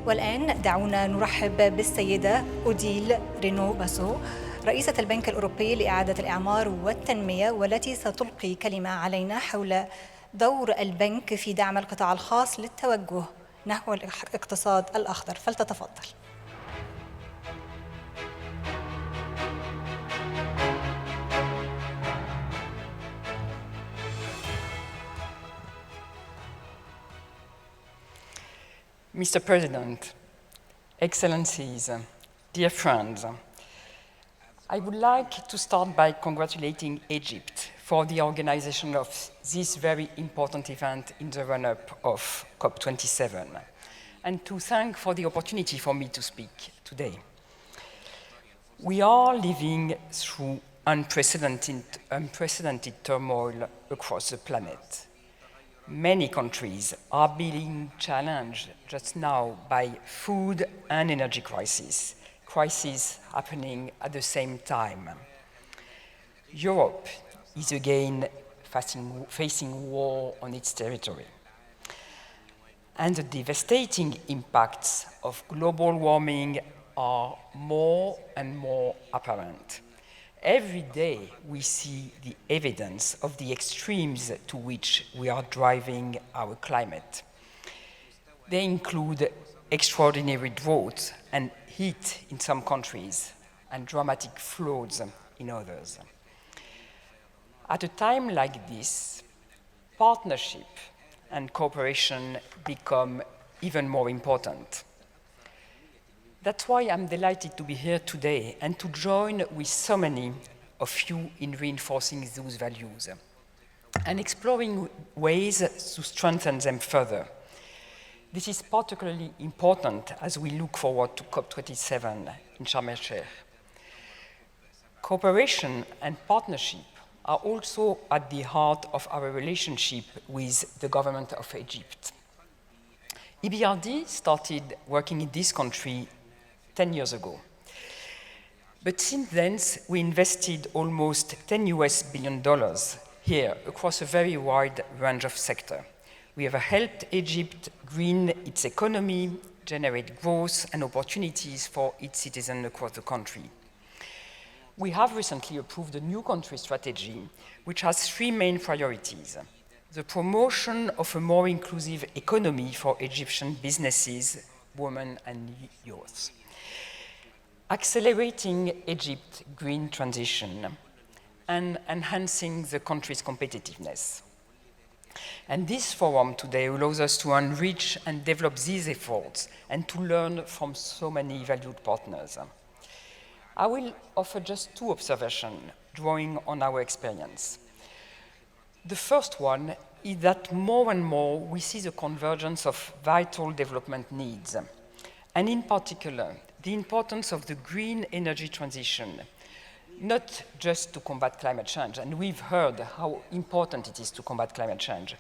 والآن دعونا نرحب بالسيدة أوديل رينو-باسو رئيسة البنك الأوروبي لإعادة الإعمار والتنمية، والتي ستلقي كلمة علينا حول دور البنك في دعم القطاع الخاص للتوجه نحو الاقتصاد الأخضر. فلتتفضل. Mr. President, Excellencies, dear friends, I would like to start by congratulating Egypt for the organization of this very important event in the run-up of COP27, and to thank for the opportunity for me to speak today. We are living through unprecedented turmoil across the planet. Many countries are being challenged just now by food and energy crises happening at the same time. Europe is again facing war on its territory. And the devastating impacts of global warming are more and more apparent. Every day we see the evidence of the extremes to which we are driving our climate. They include extraordinary droughts and heat in some countries and dramatic floods in others. At a time like this, partnership and cooperation become even more important. That's why I'm delighted to be here today and to join with so many of you in reinforcing those values and exploring ways to strengthen them further. This is particularly important as we look forward to COP27 in Sharm el-Sheikh. Cooperation and partnership are also at the heart of our relationship with the government of Egypt. EBRD started working in this country 10 years ago. But since then, we invested almost $10 billion here across a very wide range of sectors. We have helped Egypt green its economy, generate growth and opportunities for its citizens across the country. We have recently approved a new country strategy, which has three main priorities: the promotion of a more inclusive economy for Egyptian businesses, women and youth, accelerating Egypt's green transition, and enhancing the country's competitiveness. And this forum today allows us to enrich and develop these efforts and to learn from so many valued partners. I will offer just two observations drawing on our experience. The first one is that more and more we see the convergence of vital development needs, and in particular, the importance of the green energy transition, not just to combat climate change, and we've heard how important it is to combat climate change,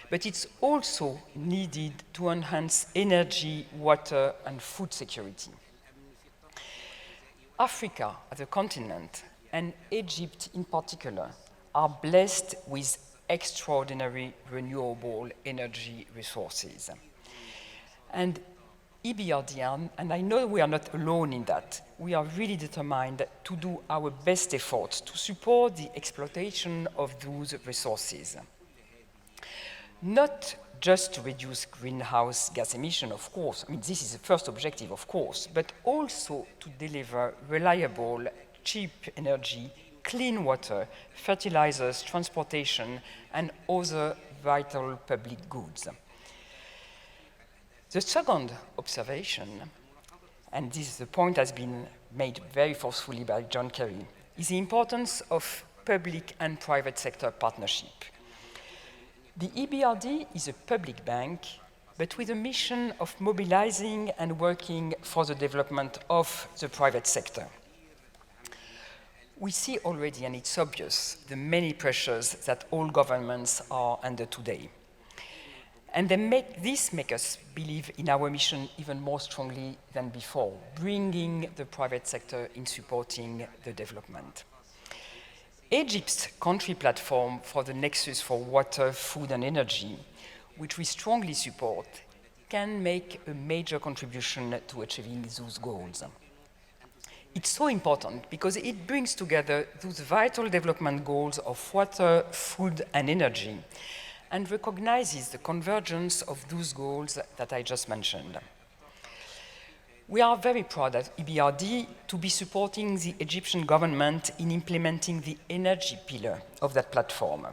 but it's also needed to enhance energy, water, and food security. Africa as a continent, and Egypt in particular, are blessed with extraordinary renewable energy resources. And EBRD, and I know we are not alone in that, we are really determined to do our best efforts to support the exploitation of those resources. Not just to reduce greenhouse gas emission, of course, I mean, this is the first objective, of course, but also to deliver reliable, cheap energy, clean water, fertilizers, transportation, and other vital public goods. The second observation, and this point has been made very forcefully by John Kerry, is the importance of public and private sector partnership. The EBRD is a public bank, but with a mission of mobilizing and working for the development of the private sector. We see already, and it's obvious, the many pressures that all governments are under today. And this makes us believe in our mission even more strongly than before, bringing the private sector in supporting the development. Egypt's country platform for the Nexus for Water, Food and Energy, which we strongly support, can make a major contribution to achieving those goals. It's so important because it brings together those vital development goals of water, food, and energy, and recognizes the convergence of those goals that I just mentioned. We are very proud at EBRD to be supporting the Egyptian government in implementing the energy pillar of that platform.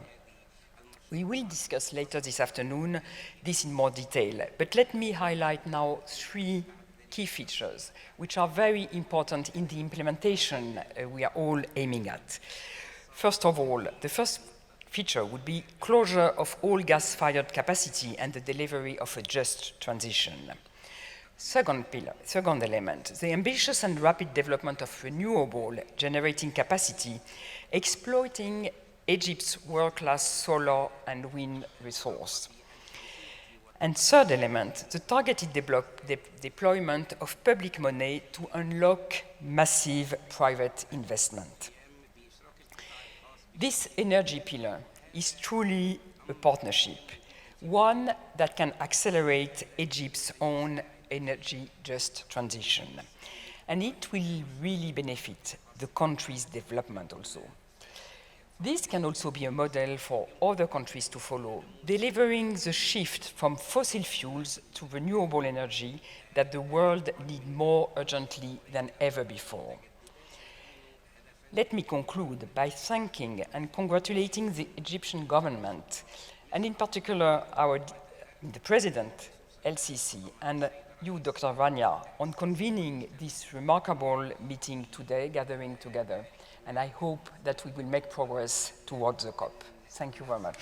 We will discuss later this afternoon this in more detail, but let me highlight now 3 key features which are very important in the implementation we are all aiming at. First of all, the first feature would be closure of all gas-fired capacity and the delivery of a just transition. Second element, the ambitious and rapid development of renewable generating capacity, exploiting Egypt's world-class solar and wind resource. And third element, the targeted deployment of public money to unlock massive private investment. This energy pillar is truly a partnership, one that can accelerate Egypt's own energy just transition. And it will really benefit the country's development also. This can also be a model for other countries to follow, delivering the shift from fossil fuels to renewable energy that the world needs more urgently than ever before. Let me conclude by thanking and congratulating the Egyptian government, and in particular the President, El-Sisi, and you, Dr. Rania, on convening this remarkable meeting today, gathering together. And I hope that we will make progress towards the COP. Thank you very much.